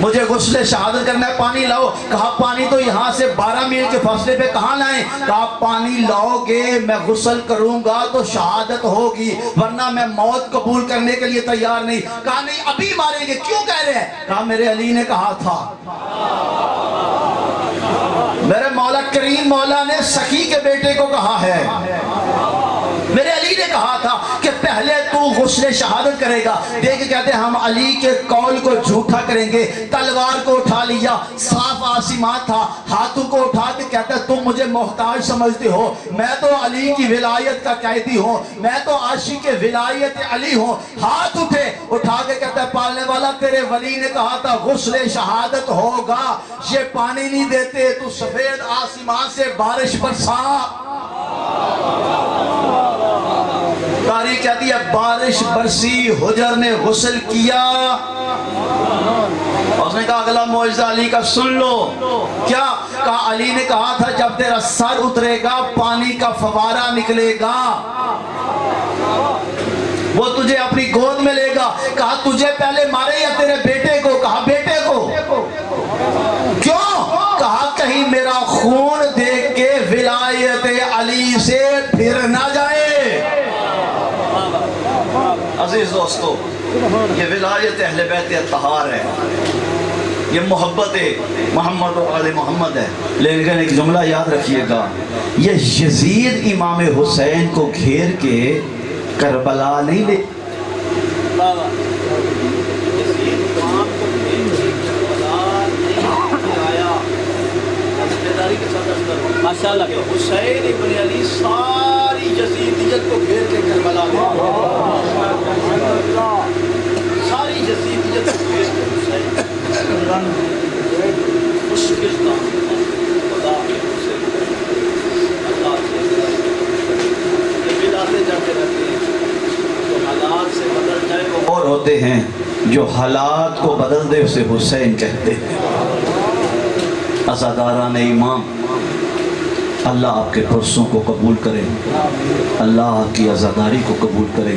Speaker 2: مجھے غسل شہادت کرنا ہے، پانی لاؤ۔ کہا پانی تو یہاں سے 12 میل کے فاصلے پہ کہاں لائیں؟ کہا پانی لاؤ گے میں غسل کروں گا تو شہادت ہوگی، ورنہ میں موت قبول کرنے کے لیے تیار نہیں۔ کہا نہیں ابھی ماریں گے، کیوں کہہ رہے ہیں؟ کہا میرے علی نے کہا تھا، میرے مولا کریم مولا نے سخی کے بیٹے کو کہا ہے، میرے علی نے کہا تھا کہ پہلے تو غسل شہادت کرے گا۔ دیکھ کہتے ہیں ہم علی کے قول کو جھوٹا کریں گے۔ تلوار کو اٹھا لیا، صاف آسمان تھا، ہاتھوں کو اٹھا کے کہتا ہے تم مجھے محتاج سمجھتے ہو، میں تو علی کی ولایت کا قیدی ہوں، میں تو عاشق ولایت علی ہوں۔ ہاتھ اٹھے، اٹھا کے کہتا ہے پالنے والا تیرے ولی نے کہا تھا غسل شہادت ہوگا، یہ پانی نہیں دیتے تو سفید آسمان سے بارش برسا۔ تاریخ کہتی ہے بارش برسی، حجر نے غسل کیا۔ اس نے کہا اگلا معجزہ علی کا سن لو۔ کیا کہا؟ علی نے کہا تھا جب تیرا سر اترے گا پانی کا فوارہ نکلے گا، وہ تجھے اپنی گود میں لے گا۔ کہا تجھے پہلے مارے یا تیرے بیٹے کو؟ کہا بیٹے کو۔ کیوں؟ کہا کہیں میرا خون دیکھ کے ولایت علی سے پھر نہ جائے۔ عزیز دوستو، یہ ولایت اہل بیت اطہار ہے، یہ محبت محمد و آل محمد ہے۔ لیکن ایک جملہ یاد رکھیے گا، یہ یزید امام حسین کو گھیر کے کربلا نہیں لے، ماشاءاللہ حسین ابن علی ساری یزیدیت کو گھیر کے کربلا لے، ساری یزیدیت کو گھیر کے حسین مشکل کام خدا کے حسین اللہ کے یہ بدعتیں جاتے رہتے ہیں، جو حالات سے بدل جائے وہ اور ہوتے ہیں، جو حالات کو بدل دے اسے حسین کہتے ہیں۔ عزاداران امام، اللہ آپ کے پرسوں کو قبول کرے، اللہ آپ کی عزاداری کو قبول کرے۔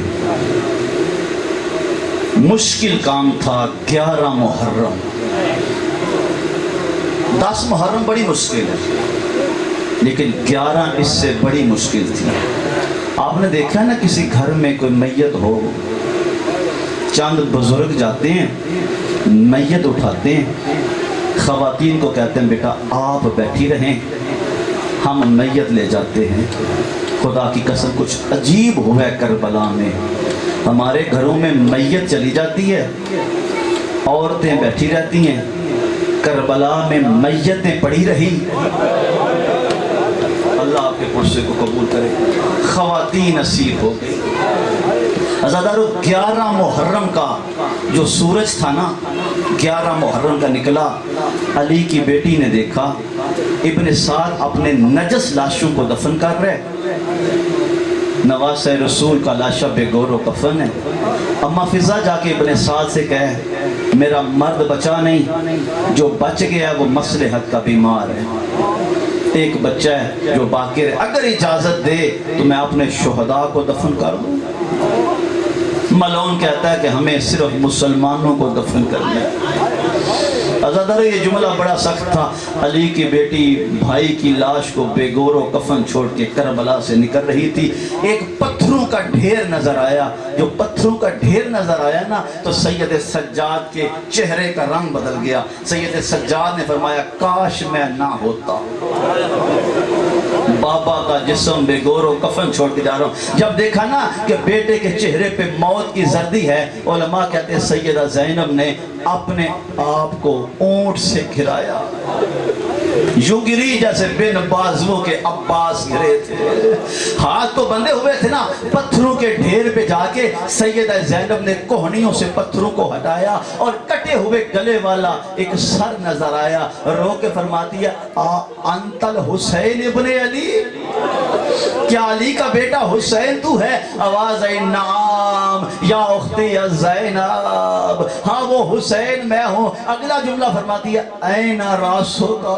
Speaker 2: مشکل کام تھا 11 محرم، 10 محرم بڑی مشکل ہے، لیکن 11 اس سے بڑی مشکل تھی۔ آپ نے دیکھا نا کسی گھر میں کوئی میت ہو، چند بزرگ جاتے ہیں میت اٹھاتے ہیں، خواتین کو کہتے ہیں بیٹا آپ بیٹھی رہیں، ہم میت لے جاتے ہیں۔ خدا کی قسم کچھ عجیب ہوا ہے کربلا میں، ہمارے گھروں میں میت چلی جاتی ہے، عورتیں بیٹھی رہتی ہیں، کربلا میں میتیں پڑی رہی۔ اللہ آپ کے پرسے کو قبول کرے، خواتین اسیر ہو گئی۔ عزادارو 11 محرم کا جو سورج تھا نا، 11 محرم کا نکلا، علی کی بیٹی نے دیکھا ابن سعد اپنے نجس لاشوں کو دفن کر رہے، نواسہ رسول کا لاشہ بے گور و کفن ہے۔ اما فضا جا کے ابن سعد سے کہے میرا مرد بچا نہیں، جو بچ گیا وہ مصلحت کا بیمار ہے، ایک بچہ ہے جو باقی رہے، اگر اجازت دے تو میں اپنے شہداء کو دفن کر دوں۔ ملعون کہتا ہے کہ ہمیں صرف مسلمانوں کو دفن کرنا ہے۔ عزادارو یہ جملہ بڑا سخت تھا، علی کی بیٹی بھائی کی لاش کو بے گور و کفن چھوڑ کے کربلا سے نکل رہی تھی، ایک پتھروں کا ڈھیر نظر آیا، جو پتھروں کا ڈھیر نظر آیا نا تو سید سجاد کے چہرے کا رنگ بدل گیا۔ سید سجاد نے فرمایا کاش میں نہ ہوتا، بابا کا جسم بے گور و کفن چھوڑ کے جا رہا ہوں۔ جب دیکھا نا کہ بیٹے کے چہرے پہ موت کی زردی ہے، علماء کہتے ہیں سیدہ زینب نے اپنے آپ کو اونٹ سے گھرایا، یوں گری جیسے بن بازووں کے عباس گرے تھے، ہاتھ تو بندے ہوئے تھے نا۔ پتھروں کے ڈھیر پہ جا کے سیدہ زینب نے کوہنیوں سے پتھروں کو ہٹایا اور کٹے ہوئے گلے والا ایک سر نظر آیا، رو کے فرماتی ہے انت الحسین ابن علی، کیا علی کا بیٹا حسین تو ہے؟ آواز آئی نعم یا اختی زینب، ہاں وہ حسین میں ہوں۔ اگلا جملہ فرماتی ہے این راسو کا،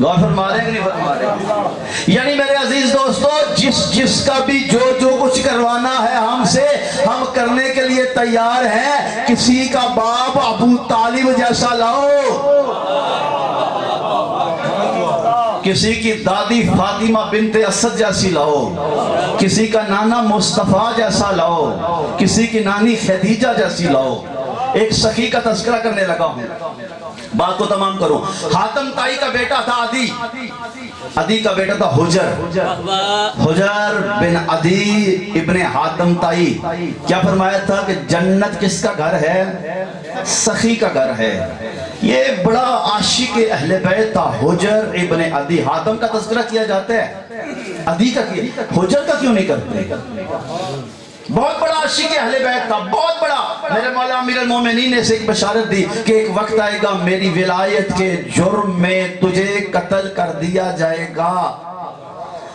Speaker 2: غور فرما رہے ہیں کہ نہیں فرما رہے؟ یعنی میرے عزیز دوستو، جس کا بھی جو کچھ کروانا ہے ہم سے، ہم کرنے کے لیے تیار ہیں۔ کسی کا باپ ابو طالب جیسا لاؤ، کسی کی دادی فاطمہ بنت اسد جیسی لاؤ، کسی کا نانا مصطفیٰ جیسا لاؤ، کسی کی نانی خدیجہ جیسی لاؤ۔ ایک سخی کا تذکرہ کرنے لگا ہوں، بات کو تمام کروں۔ حاتم طائی کا بیٹا تھا عدی، عدی کا بیٹا تھا حجر بن عدی ابن حاتم طائی۔ کیا فرمایا تھا کہ جنت کس کا گھر ہے؟ سخی کا گھر ہے۔ یہ بڑا عاشق اہل بیت تھا حجر ابن عدی۔ حاتم کا تذکرہ کیا جاتا ہے، عدی کا کیا، حجر کا کیوں نہیں کرتے؟ بہت بڑا عاشق اہل بیت تھا، بہت بڑا۔ میرے مولا امیر المومنین نے اسے ایک بشارت دی کہ ایک وقت آئے گا میری ولایت کے جرم میں تجھے قتل کر دیا جائے گا۔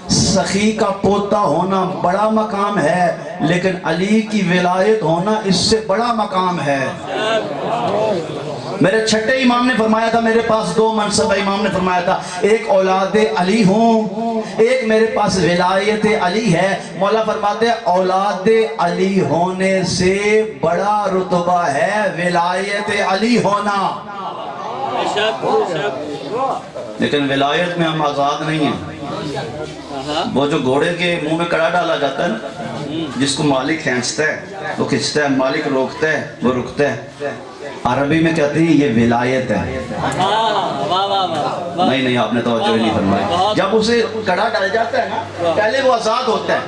Speaker 2: سخی کا پوتا ہونا بڑا مقام ہے، لیکن علی کی ولایت ہونا اس سے بڑا مقام ہے۔ میرے چھٹے امام نے فرمایا تھا میرے پاس دو منصب ہے۔ امام نے فرمایا تھا ایک اولاد علی ہوں، ایک میرے پاس ولایت علی ہے۔ مولا فرماتے ہیں اولاد علی ہونے سے بڑا رتبہ ہے ولایت علی ہونا، لیکن ولایت میں ہم آزاد نہیں ہیں۔ وہ جو گھوڑے کے منہ میں کڑا ڈالا جاتا ہے نا، جس کو مالک کھینچتا ہے وہ کھینچتا ہے، مالک روکتا ہے وہ رکتا ہے، عربی میں کہتے ہیں یہ ولایت ہے۔ نہیں آپ نے توجہ نہیں فرمائی۔ جب اسے کڑا ڈال جاتا ہے نا، پہلے وہ آزاد ہوتا ہے،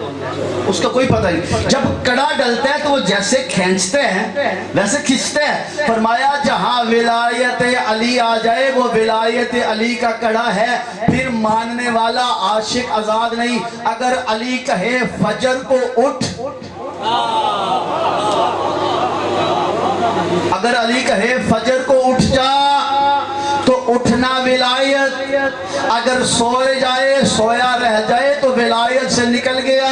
Speaker 2: اس کا کوئی پتہ نہیں۔ جب کڑا ڈلتا ہے تو وہ جیسے کھینچتے ہیں ویسے کھینچتے ہیں۔ فرمایا جہاں ولایت علی آ جائے وہ ولایت علی کا کڑا ہے، پھر ماننے والا عاشق آزاد نہیں۔ اگر علی کہے فجر کو اٹھ، اگر علی کہے فجر کو اٹھ جا تو اٹھنا ولایت، اگر سوئے جائے سویا رہ جائے تو ولایت سے نکل گیا۔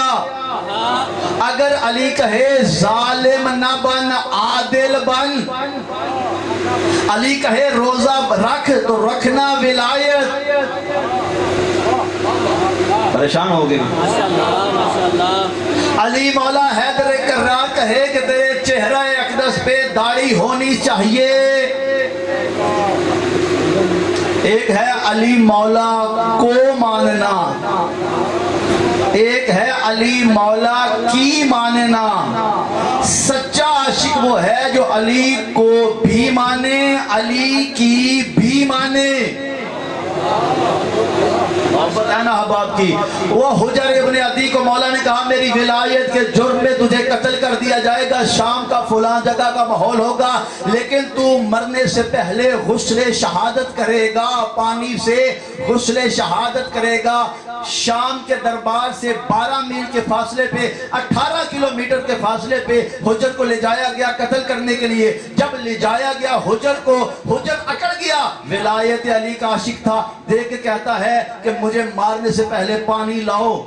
Speaker 2: اگر علی کہے ظالم نہ بن عادل بن، علی کہے روزہ رکھ تو رکھنا ولایت۔ پریشان ہو گئے علی مولا حیدر کرار کہے کہ تیرے چہرہ اقدس پہ داڑھی ہونی چاہیے۔ ایک ہے علی مولا کو ماننا، ایک ہے علی مولا کی ماننا۔ سچا عاشق وہ ہے جو علی کو بھی مانے، علی کی بھی مانے۔ محبت ہے نا احباب کی۔ وہ حجر ابن عدی کو مولا نے کہا میری ولایت کے جرم میں تجھے قتل کر دیا جائے گا، شام کا فلاں جگہ کا ماحول ہوگا، لیکن تو مرنے سے پہلے غسل شہادت کرے گا، پانی سے غسل شہادت کرے گا۔ شام کے دربار سے 12 میل کے فاصلے پہ، 18 کلومیٹر کے فاصلے پہ حجر کو لے جایا گیا قتل کرنے کے لیے۔ جب لے جایا گیا حجر کو، حجر اکڑ گیا، ولایت علی کا عاشق تھا، دیکھ کے کہتا ہے کہ مجھے مارنے سے پہلے پانی لاؤ،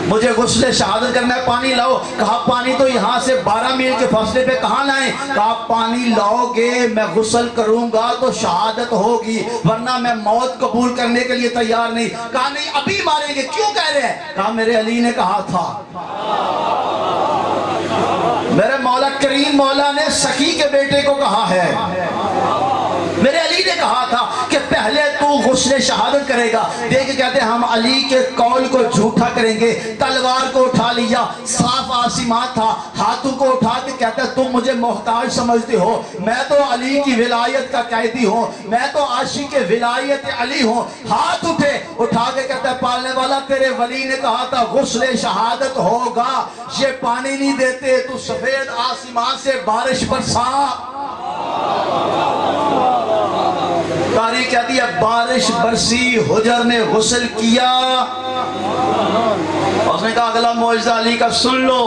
Speaker 2: مجھے غسل شہادت کرنا ہے، پانی لاؤ۔ کہا پانی تو یہاں سے 12 میل کے فاصلے پہ کہاں لائیں؟ کہا پانی لاؤ گے میں غسل کروں گا تو شہادت ہوگی، ورنہ میں موت قبول کرنے کے لیے تیار نہیں۔ کہا نہیں ابھی ماریں گے، کیوں کہہ رہے ہیں؟ کہا میرے علی نے کہا تھا، میرے مولا کریم مولا نے سخی کے بیٹے کو کہا ہے، میرے علی نے کہا تھا کہ پہلے تو غسل شہادت کرے گا۔ دیکھ کہتے ہیں ہم علی کے قول کو جھوٹا کریں گے۔ تلوار کو اٹھا لیا، صاف آسمان تھا، ہاتھوں کو اٹھا کے کہتا ہے تم مجھے محتاج سمجھتے ہو، میں تو علی کی ولایت کا قیدی ہوں، میں تو عاشق ولایت علی ہوں۔ ہاتھ اٹھے، اٹھا کے کہتا ہے پالنے والا تیرے ولی نے کہا تھا غسل شہادت ہوگا، یہ پانی نہیں دیتے تو سفید آسمان سے بارش برسا۔ تاریخ کہتی ہے بارش برسی، حجر نے غسل کیا۔ اس نے کہا اگلا معجزہ علی کا سن لو۔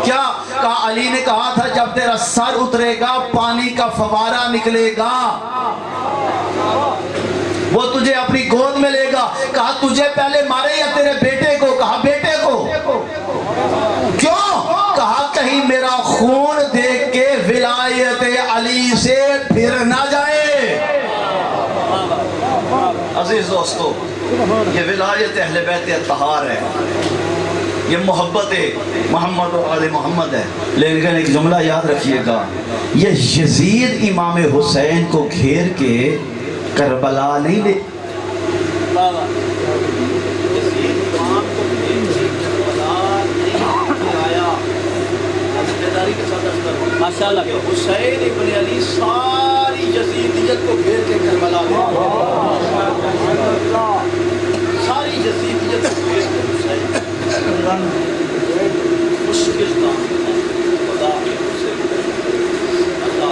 Speaker 2: کیا کہا؟ علی نے کہا تھا جب تیرا سر اترے گا پانی کا فوارہ نکلے گا، وہ تجھے اپنی گود میں لے گا۔ کہا تجھے پہلے مارے یا تیرے بیٹے کو؟ کہا بیٹے کو۔ کیوں؟ کہا کہیں میرا خون دیکھ کے ولایت علی سے پھر نہ جائے۔ دوستو یہ ولایت اہل بیت اطہار ہے، یہ محبت محمد و آل محمد ہے۔ لیکن ایک جملہ یاد رکھیے گا، یہ یزید امام حسین کو گھیر کے کربلا نہیں لے،
Speaker 3: ماشاءاللہ
Speaker 2: حسین ابن علی ساری یزیدیت کو گھیر کے کربلا لے، ساری یزیدیت کو گھیر کے حسین مشکل کام ہے، خدا کے حسین اللہ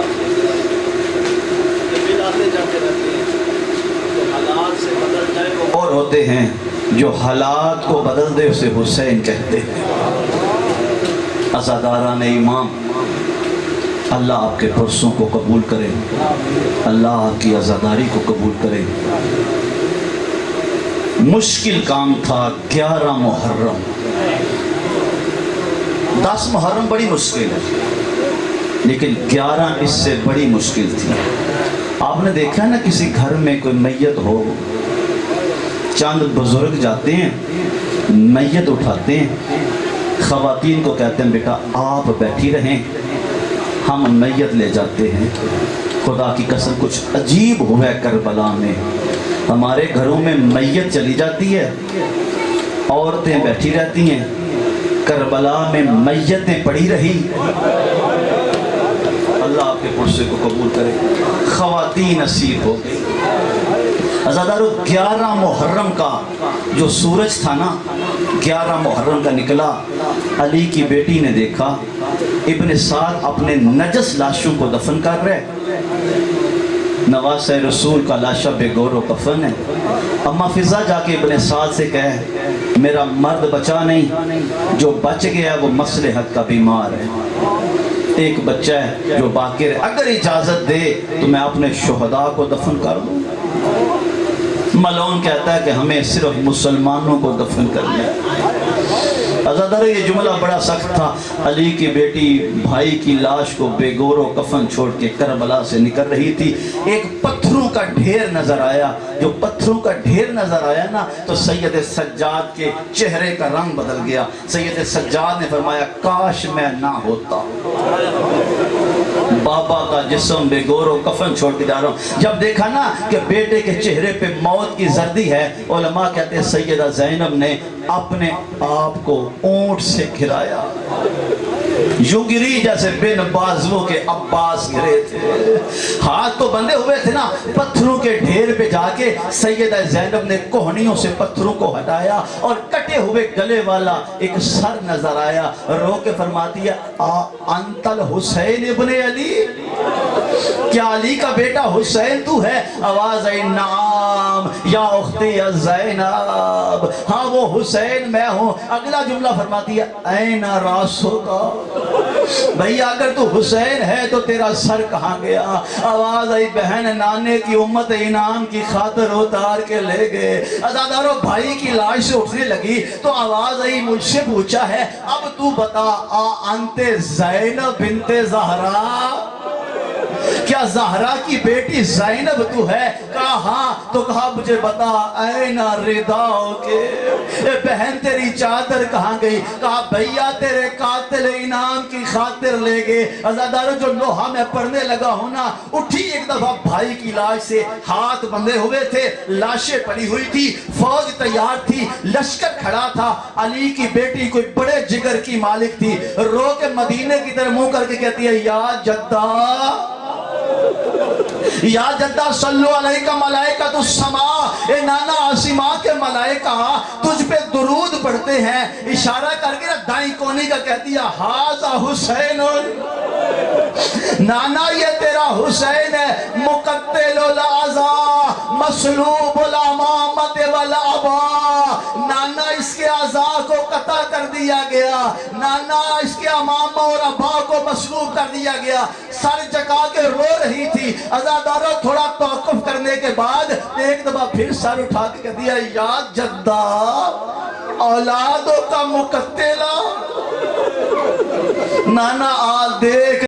Speaker 2: کے آتے جاتے رہتے ہیں، جو حالات سے بدل جائے وہ اور ہوتے ہیں، جو حالات کو بدل دے اسے حسین کہتے ہیں۔ عزاداران امام، اللہ آپ کے پرسوں کو قبول کرے، اللہ آپ کی عزاداری کو قبول کرے۔ مشکل کام تھا 11 محرم، 10 محرم بڑی مشکل ہے، لیکن 11 اس سے بڑی مشکل تھی۔ آپ نے دیکھا نا کسی گھر میں کوئی میت ہو، چند بزرگ جاتے ہیں میت اٹھاتے ہیں، خواتین کو کہتے ہیں بیٹا آپ بیٹھی رہیں، ہم میت لے جاتے ہیں۔ خدا کی قسم کچھ عجیب ہوا ہے کربلا میں، ہمارے گھروں میں میت چلی جاتی ہے، عورتیں بیٹھی رہتی ہیں، کربلا میں میتیں پڑی رہی۔ اللہ آپ کے پرسے کو قبول کرے، خواتین اسیر ہو گئی۔ عزادارو 11 محرم کا جو سورج تھا نا، 11 محرم کا نکلا، علی کی بیٹی نے دیکھا ابن سعد اپنے نجس لاشوں کو دفن کر رہے، نواسہ رسول کا لاشہ بے گور و کفن ہے۔ اما فضا جا کے ابن سعد سے کہے میرا مرد بچا نہیں، جو بچ گیا وہ مصلحت کا بیمار ہے، ایک بچہ ہے جو باقی رہے، اگر اجازت دے تو میں اپنے شہداء کو دفن کر دوں۔ ملعون کہتا ہے کہ ہمیں صرف مسلمانوں کو دفن کرنا ہے۔ عزادارو یہ جملہ بڑا سخت تھا، علی کی بیٹی بھائی کی لاش کو بے گور و کفن چھوڑ کے کربلا سے نکل رہی تھی، ایک پتھروں کا ڈھیر نظر آیا، جو پتھروں کا ڈھیر نظر آیا نا تو سید سجاد کے چہرے کا رنگ بدل گیا۔ سید سجاد نے فرمایا کاش میں نہ ہوتا، بابا کا جسم بے گور و کفن چھوڑ کے جا رہا ہوں۔ جب دیکھا نا کہ بیٹے کے چہرے پہ موت کی زردی ہے، علماء کہتے ہیں سیدہ زینب نے اپنے آپ کو اونٹ سے گھرایا، یوں گری جیسے بن بازووں کے عباس گرے تھے، ہاتھ تو بندے ہوئے تھے نا، پتھروں کے ڈھیر پہ جا کے سیدہ زینب نے کوہنیوں سے پتھروں کو ہٹایا اور کٹے ہوئے گلے والا ایک سر نظر آیا، رو کے فرماتی ہے انت الحسین ابن علی، کیا علی کا بیٹا حسین تو ہے؟ آواز آئی نعم یا اختی زینب، ہاں وہ حسین میں ہوں۔ اگلا جملہ فرماتی ہے این راسو کا، بھئی اگر تو حسین ہے تو تیرا سر کہاں گیا؟ آواز آئی بہن نانے کی امت انعام کی خاطر اتار کے لے گئے۔ عزادارو بھائی کی لاش سے اٹھنے لگی تو آواز آئی مجھ سے پوچھا ہے اب تو بتا انت زینب بنت زہرا، کیا زہرا کی بیٹی زینب تو ہے؟ کہا ہاں، تو کہا مجھے بتا این رداؤ کے، اے بہن تیری چادر کہاں گئی؟ کہا بھیا تیرے قاتل انعام کی خاطر لے گئے۔ عزادارو جو لوہا میں پڑھنے لگا ہوں نا، اٹھی ایک دفعہ بھائی کی لاش سے، ہاتھ بندھے ہوئے تھے، لاشیں پڑی ہوئی تھی، فوج تیار تھی، لشکر کھڑا تھا، علی کی بیٹی کوئی بڑے جگر کی مالک تھی، رو کے مدینے کی طرف منہ کر کے کہتی ہے یا جدہ یا جدہ صلو علیہ کا ملائکۃ السماء، اے نانا آسماں کے ملائکہ تجھ پہ درود پڑھتے ہیں۔ اشارہ کر کے دائیں کونے کا کہتی ہے ھذا حسین، نانا یہ تیرا حسین ہے، مقتل الاعضاء مسلوب الامامت والابا، نانا اس کے اعضاء کو قطع کر دیا گیا، نانا اس کے امامہ اور ابا کو مسلوب کر دیا گیا، سر جھکا کے رو رہی تھی۔ عزادارو تھوڑا توقف کرنے کے بعد ایک دفعہ پھر سر اٹھا کے کہہ دیا یا جدہ اولادوں کا مقتلہ، نانا آ دیکھ